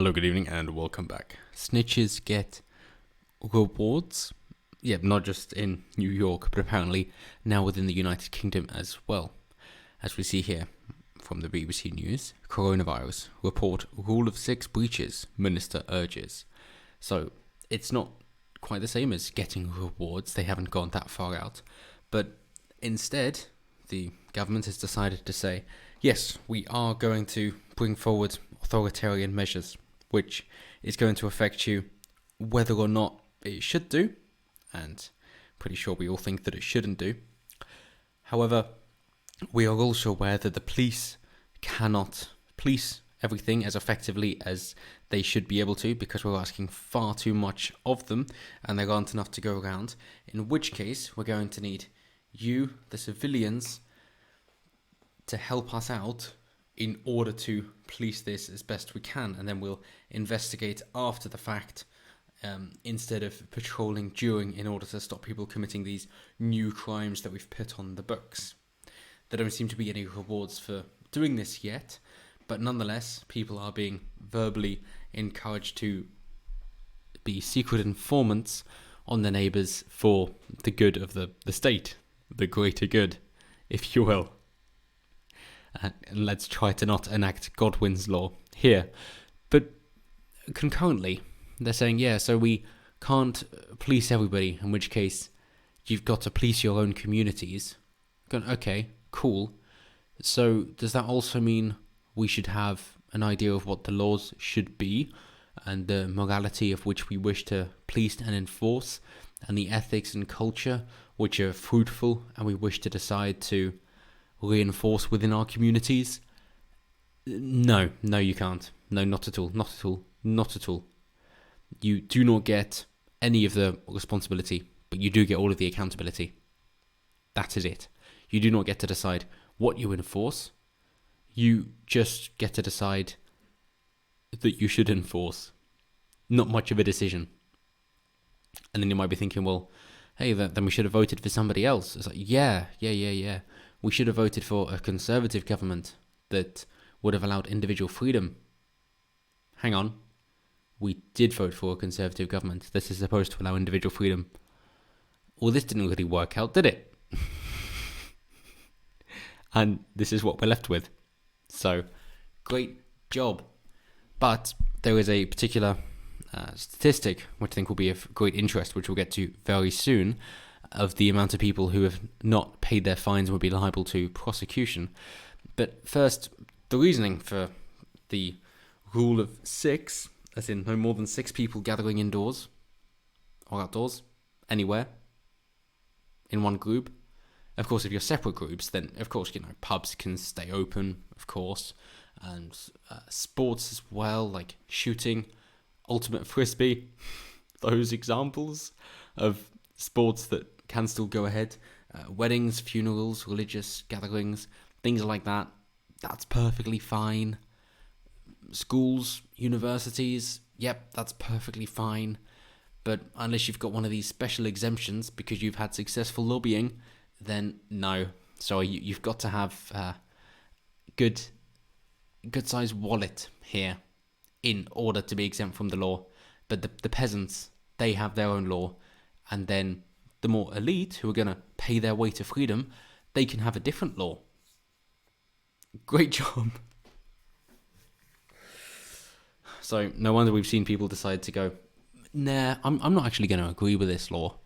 Hello, good evening, and welcome back. Snitches get rewards. Yeah, not just in New York, but apparently now within the United Kingdom as well. As we see here from the BBC News, coronavirus report rule of 6 breaches, minister urges. So it's not quite the same as getting rewards, they haven't gone that far out. But instead, the government has decided to say, yes, we are going to bring forward authoritarian measures, which is going to affect you whether or not it should do, and pretty sure we all think that it shouldn't do. However, we are also aware that the police cannot police everything as effectively as they should be able to, because we're asking far too much of them and there aren't enough to go around, in which case we're going to need you, the civilians, to help us out in order to police this as best we can, and then we'll investigate after the fact instead of patrolling during, in order to stop people committing these new crimes that we've put on the books. There don't seem to be any rewards for doing this yet, but nonetheless, people are being verbally encouraged to be secret informants on their neighbours for the good of the state, the greater good, if you will. And let's try to not enact Godwin's law here. But concurrently, they're saying, yeah, so we can't police everybody, in which case you've got to police your own communities. Going, okay, cool. So does that also mean we should have an idea of what the laws should be and the morality of which we wish to police and enforce, and the ethics and culture which are fruitful and we wish to decide to reinforce within our communities? No, you can't. No, not at all. You do not get any of the responsibility, but you do get all of the accountability. That is it. You do not get to decide what you enforce. You just get to decide that you should enforce. Not much of a decision. And then you might be thinking, well, hey, then we should have voted for somebody else. It's like, yeah. We should have voted for a conservative government that would have allowed individual freedom. Hang on. We did vote for a conservative government that is supposed to allow individual freedom. Well, this didn't really work out, did it? And this is what we're left with. So, great job. But there is a particular statistic which I think will be of great interest, which we'll get to very soon, of the amount of people who have not paid their fines and will be liable to prosecution. But first, the reasoning for the rule of 6, as in no more than 6 people gathering indoors or outdoors, anywhere, in one group. Of course, if you're separate groups, then of course, pubs can stay open, of course, and sports as well, like shooting, ultimate frisbee, those examples of sports that can still go ahead. Weddings, funerals, religious gatherings, things like that, that's perfectly fine. Schools, universities, yep, that's perfectly fine. But unless you've got one of these special exemptions because you've had successful lobbying, then no. So you've got to have a good size wallet here in order to be exempt from the law. But the peasants, they have their own law, and then the more elite, who are going to pay their way to freedom, they can have a different law. Great job. So no wonder we've seen people decide to go, nah, I'm not actually going to agree with this law.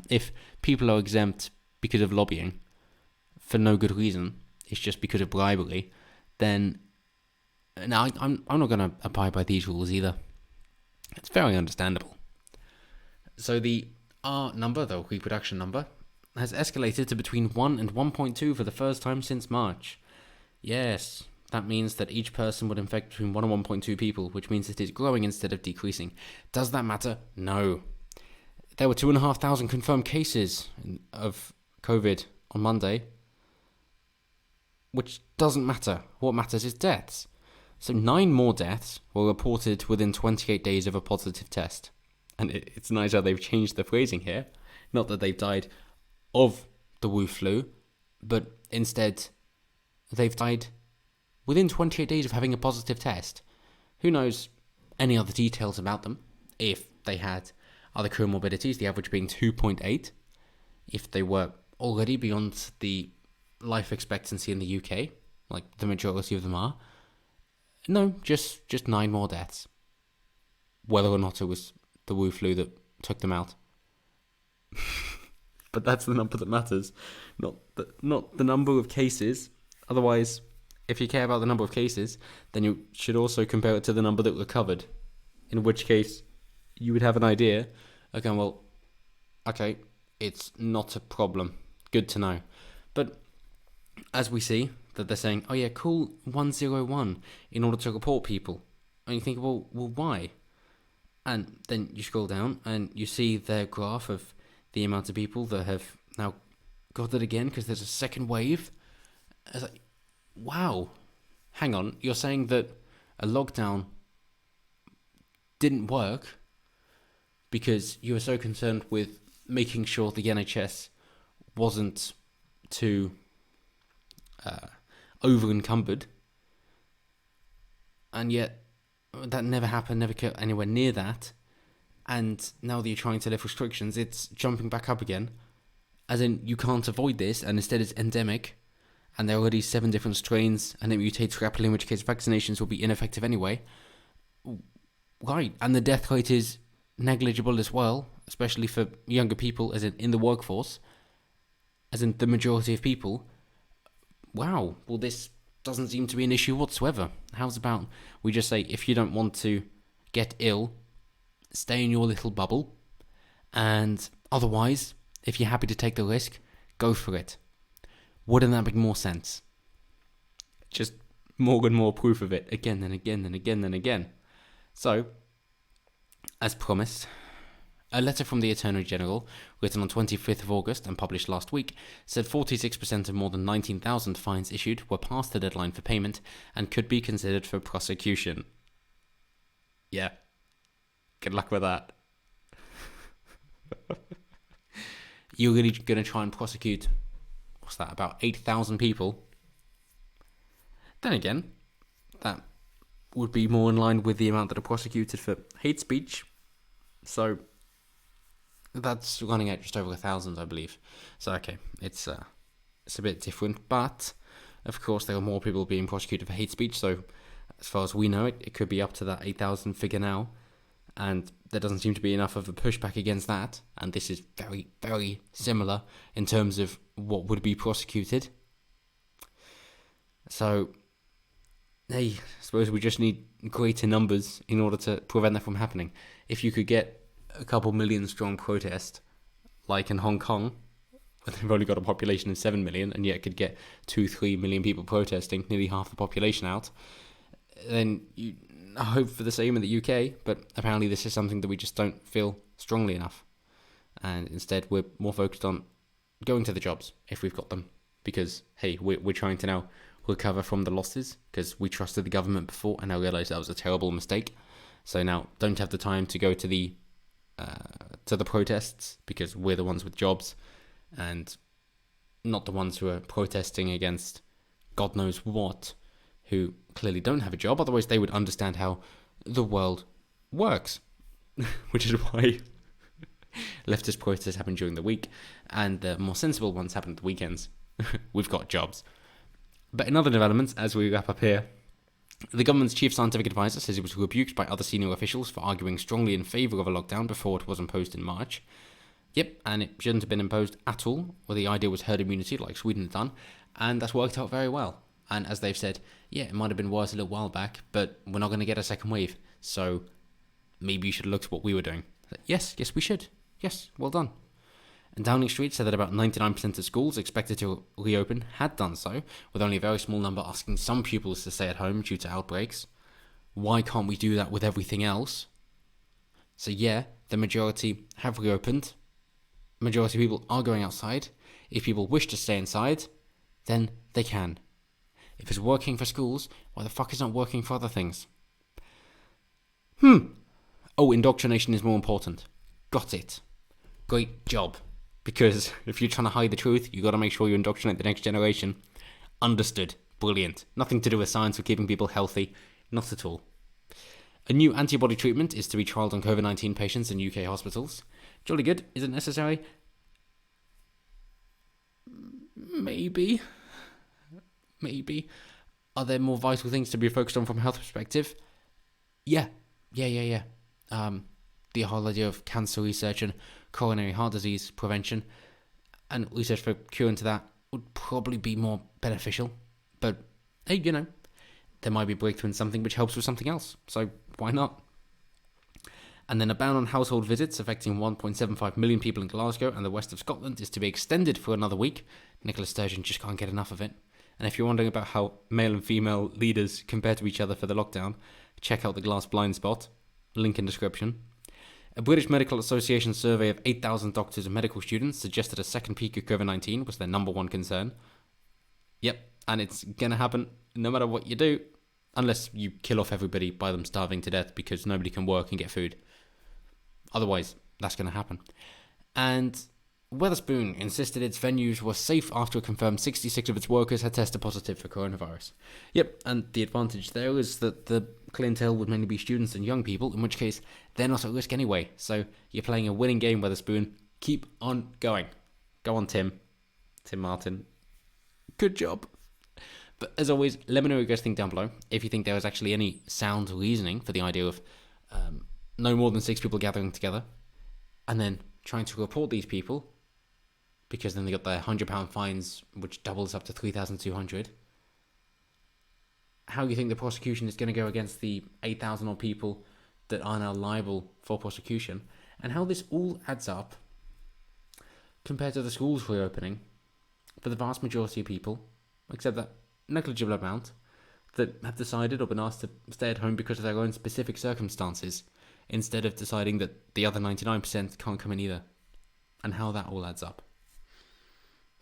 If people are exempt because of lobbying for no good reason, it's just because of bribery, then no, I'm not going to abide by these rules either. It's very understandable. So the R number, the reproduction number, has escalated to between 1 and 1.2 for the first time since March. Yes, that means that each person would infect between 1 and 1.2 people, which means it is growing instead of decreasing. Does that matter? No. There were 2,500 confirmed cases of COVID on Monday, which doesn't matter. What matters is deaths. So 9 more deaths were reported within 28 days of a positive test. And it's nice how they've changed the phrasing here. Not that they've died of the Wu flu, but instead they've died within 28 days of having a positive test. Who knows any other details about them. If they had other comorbidities, the average being 2.8. If they were already beyond the life expectancy in the UK, like the majority of them are, no, just 9 more deaths. Whether or not it was the Wu flu that took them out. But that's the number that matters, not the number of cases. Otherwise, if you care about the number of cases, then you should also compare it to the number that recovered. In which case, you would have an idea. Okay, well, okay, it's not a problem. Good to know. But as we see that they're saying, oh yeah, call 101 in order to report people. And you think, well, why? And then you scroll down and you see their graph of the amount of people that have now got it again because there's a second wave. It's like, wow, hang on, you're saying that a lockdown didn't work because you were so concerned with making sure the NHS wasn't too over-encumbered, and yet that never happened, never got anywhere near that, and now that you're trying to lift restrictions, it's jumping back up again, as in you can't avoid this, and instead it's endemic, and there are already 7 different strains, and it mutates rapidly, in which case vaccinations will be ineffective anyway. Right, and the death rate is negligible as well, especially for younger people, as in the workforce, as in the majority of people. Wow, well this doesn't seem to be an issue whatsoever. How's about we just say, if you don't want to get ill, stay in your little bubble, and otherwise, if you're happy to take the risk, go for it. Wouldn't that make more sense? Just more and more proof of it, again and again and again and again. So, as promised, a letter from the Attorney General, written on 25th of August and published last week, said 46% of more than 19,000 fines issued were past the deadline for payment and could be considered for prosecution. Yeah. Good luck with that. You're really going to try and prosecute, what's that, about 8,000 people? Then again, that would be more in line with the amount that are prosecuted for hate speech. So that's running at just over 1,000, I believe. So okay, it's a bit different, but of course there are more people being prosecuted for hate speech. So as far as we know, it could be up to that 8,000 figure now, and there doesn't seem to be enough of a pushback against that. And this is very, very similar in terms of what would be prosecuted. So, hey, I suppose we just need greater numbers in order to prevent that from happening. If you could get a couple million strong protest, like in Hong Kong, where they've only got a population of 7 million, and yet could get 2-3 million people protesting, nearly half the population out, then you hope for the same in the UK, but apparently this is something that we just don't feel strongly enough. And instead we're more focused on going to the jobs, if we've got them, because, hey, we're trying to now recover from the losses, because we trusted the government before, and I realised that was a terrible mistake. So now don't have the time to go to the protests, because we're the ones with jobs and not the ones who are protesting against God knows what, who clearly don't have a job. Otherwise they would understand how the world works. Which is why leftist protests happen during the week and the more sensible ones happen at the weekends. We've got jobs. But in other developments, as we wrap up here, the government's chief scientific advisor says he was rebuked by other senior officials for arguing strongly in favour of a lockdown before it was imposed in March. Yep, and it shouldn't have been imposed at all, where the idea was herd immunity like Sweden had done, and that's worked out very well. And as they've said, yeah, it might have been worse a little while back, but we're not going to get a second wave, so maybe you should look at what we were doing. Yes, we should. Yes, well done. And Downing Street said that about 99% of schools expected to reopen had done so, with only a very small number asking some pupils to stay at home due to outbreaks. Why can't we do that with everything else? So yeah, the majority have reopened. Majority of people are going outside. If people wish to stay inside, then they can. If it's working for schools, why the fuck is it not working for other things? Oh, indoctrination is more important. Got it. Great job. Because if you're trying to hide the truth, you got to make sure you indoctrinate the next generation. Understood. Brilliant. Nothing to do with science or keeping people healthy. Not at all. A new antibody treatment is to be trialled on COVID-19 patients in UK hospitals. Jolly good. Is it necessary? Maybe. Are there more vital things to be focused on from a health perspective? Yeah. The whole idea of cancer research and coronary heart disease prevention and research for cure into that would probably be more beneficial. But hey, there might be a breakthrough in something which helps with something else. So why not? And then a ban on household visits affecting 1.75 million people in Glasgow and the west of Scotland is to be extended for another week. Nicola Sturgeon just can't get enough of it. And if you're wondering about how male and female leaders compare to each other for the lockdown, check out the Glass Blind Spot. Link in description. A British Medical Association survey of 8,000 doctors and medical students suggested a second peak of COVID-19 was their number one concern. Yep, and it's going to happen no matter what you do, unless you kill off everybody by them starving to death because nobody can work and get food. Otherwise, that's going to happen. And Wetherspoon insisted its venues were safe after it confirmed 66 of its workers had tested positive for coronavirus. Yep, and the advantage there is that the clientele would mainly be students and young people, in which case they're not at risk anyway. So you're playing a winning game, Wetherspoon. Keep on going. Go on, Tim Martin. Good job. But as always, let me know what you guys think down below. If you think there was actually any sound reasoning for the idea of no more than 6 people gathering together, and then trying to report these people, because then they got their £100 fines, which doubles up to 3,200. How do you think the prosecution is going to go against the 8,000 odd people that are now liable for prosecution, and how this all adds up compared to the schools reopening for the vast majority of people, except that negligible amount, that have decided or been asked to stay at home because of their own specific circumstances, instead of deciding that the other 99% can't come in either, and how that all adds up.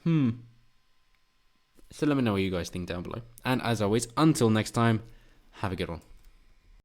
So let me know what you guys think down below. And as always, until next time, have a good one.